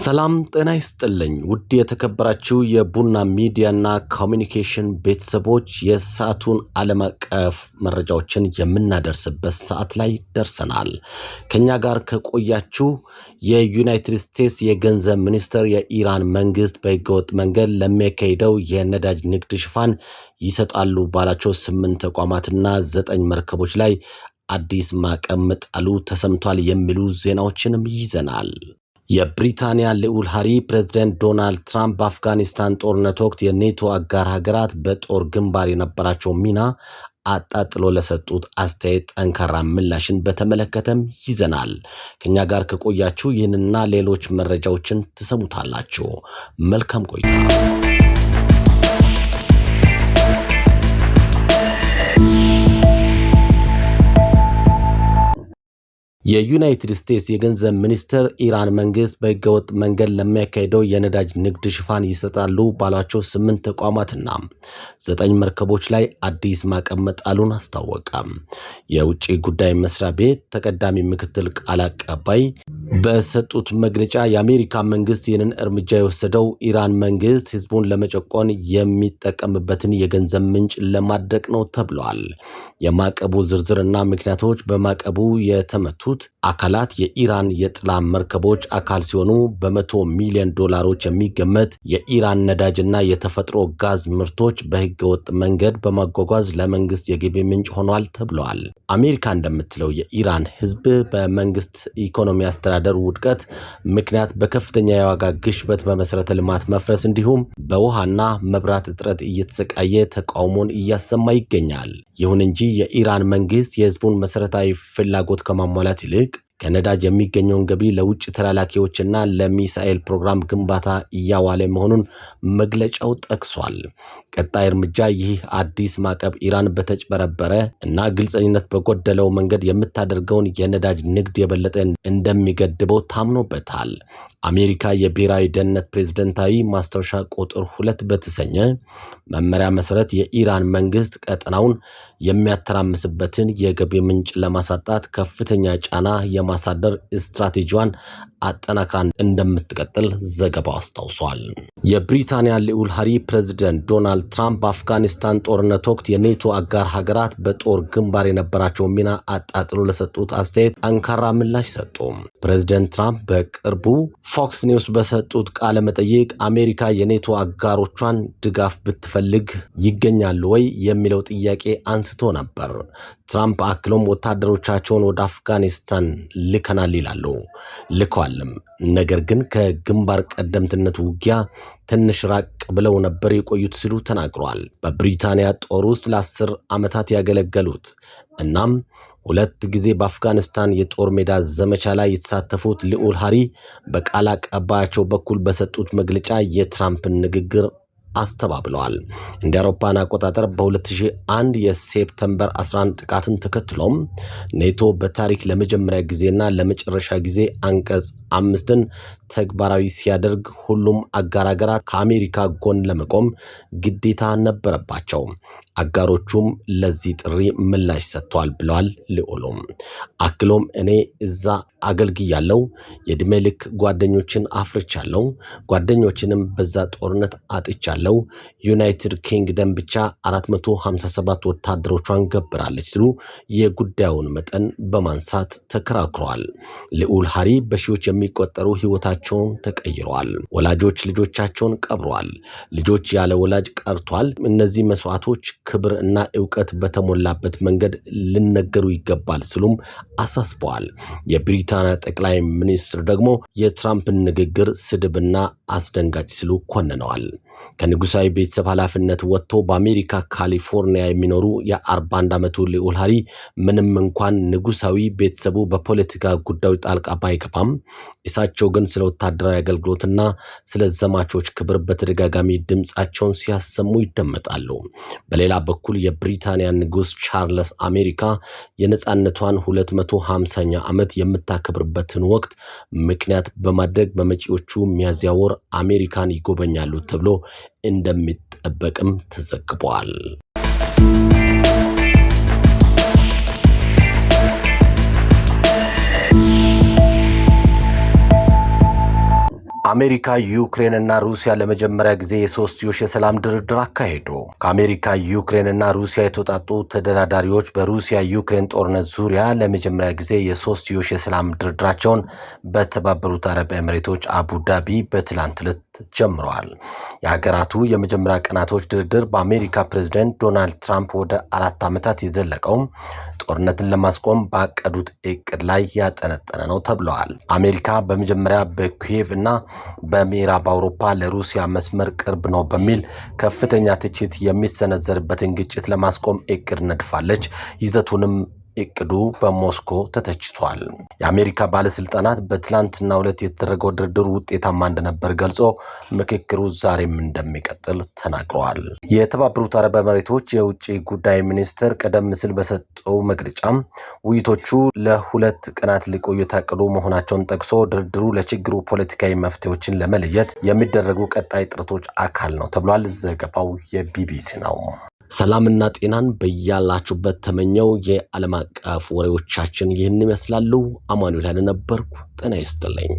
ሰላም ጤና ይስጥልኝ ውድ የተከበራችሁ የቡና ሚዲያና ኮሙኒኬሽን ቤተሰቦች የሰዓቱን ዓለም አቀፍ መረጃዎችን የምናደርስበት ሰዓት ላይ ደርሰናል። ከኛ ጋር ከቆያችሁ የዩናይትድ ስቴትስ የገንዘብ ሚኒስትር የኢራን መንግስት በህገወጥ መንገድ ለሚያካሂደው የነዳጅ ንግድ ሽፋን ይሰጣሉ ባላቸው 8 ተቋማትና 9 መርከቦች ላይ አዲስ ማዕቀብ መጣሉ ተሰምቷል የሚሉ ዜናዎችንም ይዘናል። የብሪታንያ ልዑል ሃሪ ፕሬዝዳንት ዶናልድ ትራምፕ በአፍጋኒስታን ጦርነት ወቅት የኔቶ አጋር ሀገራት በጦር ግንባር የነበራቸው ሚና አጣጥሎ ለሰጡት አስተያየት ጠንካራ ምላሽን በተመለከተም ይዘናል። ከኛ ጋር ከቆያችሁ ይህንና ሌሎች መረጃዎችን ትሰሙታላችሁ። መልካም ቆይታ። የዩናይትድ ስቴትስ የገንዘብ ሚኒስትር ኢራን መንግስት በህገወጥ መንገድ ለሚያካሂደው የነዳጅ ንግድ ሽፋን ይሰጣሉ ባሏቸው 8 ተቋማትና 9 መርከቦች ላይ አዲስ ማዕቀብ መጣሉን አስታወቀ። የውጭ ጉዳይ መስሪያ ቤት ተቀዳሚ ምክትል ቃል አቀባይ በሰጡት መግለጫ የአሜሪካ መንግስት ይህንን እርምጃ የወሰደው ኢራን መንግስት ህዝቡን ለመጨቆን የሚጠቀምበትን የገንዘብ ምንጭ ለማድረቅ ነው ተብሏል። የማዕቀቡ ዝርዝርና ምክንያቶች በማዕቀቡ የተመቱት አካላት የኢራን የጥላ መርከቦች አካል ሲሆኑ በ100 ሚሊዮን ዶላሮች የሚገመት የኢራን ነዳጅና የተፈጥሮ ጋዝ ምርቶች በህገወጥ መንገድ በማጓጓዝ ለመንግስት የገቢ ምንጭ ሆኗል ተብሏል። አሜሪካ እንደምትለው የኢራን ህዝብ በመንግስት ኢኮኖሚ አስተዳደር ውድቀት ምክንያት በከፍተኛ የዋጋ ግሽበት፣ በመሰረተ ልማት መፍረስ እንዲሁም በውሃና መብራት እጥረት እየተሰቃየ ተቃውሞን እያሰማ ይገኛል። ይሁን እንጂ የኢራን መንግስት የህዝቡን መሰረታዊ ፍላጎት ከማሟላት ይልቅ ከነዳጅ የሚገኘውን ገቢ ለውጭ ተላላኪዎችና ለሚሳኤል ፕሮግራም ግንባታ እያዋለ መሆኑን መግለጫው ጠቅሷል። ቀጣይ እርምጃ ይህ አዲስ ማዕቀብ ኢራን በተጭበረበረ እና ግልጸኝነት በጎደለው መንገድ የምታደርገውን የነዳጅ ንግድ የበለጠ እንደሚገድበው ታምኖበታል። አሜሪካ የብሔራዊ ደህንነት ፕሬዝዳንታዊ ማስታወሻ ቁጥር 2 በተሰኘ መመሪያ መሰረት የኢራን መንግስት ቀጠናውን የሚያተራምስበትን የገቢ ምንጭ ለማሳጣት ከፍተኛ ጫና የማሳደር ስትራቴጂዋን አጠናክራ እንደምትቀጥል ዘገባው አስታውሷል። የብሪታንያ ልዑል ሃሪ ፕሬዝዳንት ዶናልድ ትራምፕ በአፍጋኒስታን ጦርነት ወቅት የኔቶ አጋር ሀገራት በጦር ግንባር የነበራቸው ሚና አጣጥሎ ለሰጡት አስተያየት ጠንካራ ምላሽ ሰጡ። ፕሬዝዳንት ትራምፕ በቅርቡ ፎክስ ኒውስ በሰጡት ቃለ መጠይቅ አሜሪካ የኔቶ አጋሮቿን ድጋፍ ብትፈልግ ይገኛሉ ወይ የሚለው ጥያቄ አንስቶ ነበር። ትራምፕ አክሎም ወታደሮቻቸውን ወደ አፍጋኒስታን ልከናል ይላሉ። ልከዋልም፣ ነገር ግን ከግንባር ቀደምትነት ውጊያ ትንሽ ራቅ ብለው ነበር የቆዩት ሲሉ ተናግሯል። በብሪታንያ ጦር ውስጥ ለ10 ዓመታት ያገለገሉት እናም 2 ጊዜ በአፍጋኒስታን የጦር ሜዳ ዘመቻ ላይ የተሳተፉት ልዑል ሃሪ በቃል አቀባያቸው በኩል በሰጡት መግለጫ የትራምፕን ንግግር አስተባብለዋል። እንደ አውሮፓን አቆጣጠር በ2001 የሴፕቴምበር 11 ጥቃትን ተከትሎም ኔቶ በታሪክ ለመጀመሪያ ጊዜና ለመጨረሻ ጊዜ አንቀጽ 5ን ተግባራዊ ሲያደርግ ሁሉም አጋር ሀገራት ከአሜሪካ ጎን ለመቆም ግዴታ ነበረባቸው። አጋሮቹም ለዚህ ጥሪ ምላሽ ሰጥተዋል ብለዋል ልዑሉም። አክሎም እኔ እዛ አገልግያለሁ፣ የዕድሜ ልክ ጓደኞችን አፍርቻለሁ፣ ጓደኞችንም በዛ ጦርነት አጥቻለሁ። ዩናይትድ ኪንግደም ብቻ 457 ወታደሮቿን ገብራለች ሲሉ የጉዳዩን መጠን በማንሳት ተከራክረዋል። ልዑል ሃሪ በሺዎች የሚቆጠሩ ህይወታቸውን ተቀይረዋል። ወላጆች ልጆቻቸውን ቀብረዋል። ልጆች ያለ ወላጅ ቀርቷል። እነዚህ መስዋዕቶች ክብር እና ዕውቀት በተሞላበት መንገድ ሊነገሩ ይገባል ሲሉም አሳስበዋል። የብሪታንያ ጠቅላይ ሚኒስትር ደግሞ የትራምፕን ንግግር ስድብና አስደንጋጭ ሲሉ ኮንነዋል። ከንጉሳዊ ቤተሰብ ኃላፊነት ወጥቶ በአሜሪካ ካሊፎርኒያ የሚኖሩ የ41 ዓመቱ ልዑል ሃሪ ምንም እንኳን ንጉሳዊ ቤተሰቡ በፖለቲካ ጉዳዮች ጣልቃ ባይገባም እሳቸው ግን ስለ ወታደራዊ አገልግሎትና ስለ ዘማቾች ክብር በተደጋጋሚ ድምጻቸውን ሲያሰሙ ይደመጣሉ። በሌላ በኩል የብሪታንያ ንጉስ ቻርልስ አሜሪካ የነጻነቷን 250ኛ ዓመት የምታከብርበትን ወቅት ምክንያት በማድረግ በመጪዎቹ ሚያዝያ ወር አሜሪካን ይጎበኛሉ ተብሎ እንደሚጠበቅም ተዘግቧል። አሜሪካ ዩክሬንና ሩሲያ ለመጀመሪያ ጊዜ የሶስትዮሽ የሰላም ድርድር አካሄዱ። ከአሜሪካ ዩክሬንና ሩሲያ የተውጣጡ ተደራዳሪዎች በሩሲያ ዩክሬን ጦርነት ዙሪያ ለመጀመሪያ ጊዜ የሶስትዮሽ የሰላም ድርድራቸውን በተባበሩት አረብ ኤሚሬቶች አቡዳቢ በትላንት ዕለት ጀምረዋል። የሀገራቱ የመጀመሪያ ቀናቶች ድርድር በአሜሪካ ፕሬዝዳንት ዶናልድ ትራምፕ ወደ 4 ዓመታት የዘለቀው ጦርነትን ለማስቆም ባቀዱት እቅድ ላይ ያጠነጠነ ነው ተብለዋል። አሜሪካ በመጀመሪያ በኪየቭ እና በምዕራብ አውሮፓ ለሩሲያ መስመር ቅርብ ነው በሚል ከፍተኛ ትችት የሚሰነዘርበትን ግጭት ለማስቆም እቅድ ነድፋለች። ይዘቱንም እቅዱ በሞስኮ ተተችቷል። የአሜሪካ ባለስልጣናት በትላንትናው ዕለት የተደረገው ድርድር ውጤታማ እንደነበር ገልጾ ምክክሩ ዛሬም እንደሚቀጥል ተናግረዋል። የተባበሩት አረብ ኤሚሬቶች የውጭ ጉዳይ ሚኒስትር ቀደም ሲል በሰጠው መግለጫ ውይይቶቹ ለ2 ቀናት ሊቆዩ የታቀዱ መሆናቸውን ጠቅሶ ድርድሩ ለችግሩ ፖለቲካዊ መፍትሄዎችን ለመለየት የሚደረጉ ቀጣይ ጥረቶች አካል ነው ተብሏል። ዘገባው የቢቢሲ ነው። ሰላምና ጤናን በያላችሁበት ተመኘው። የዓለም አቀፍ ወሬዎቻችን ይህን ይመስላሉ። አማኑኤል ነበርኩ። ጤና ይስጥልኝ።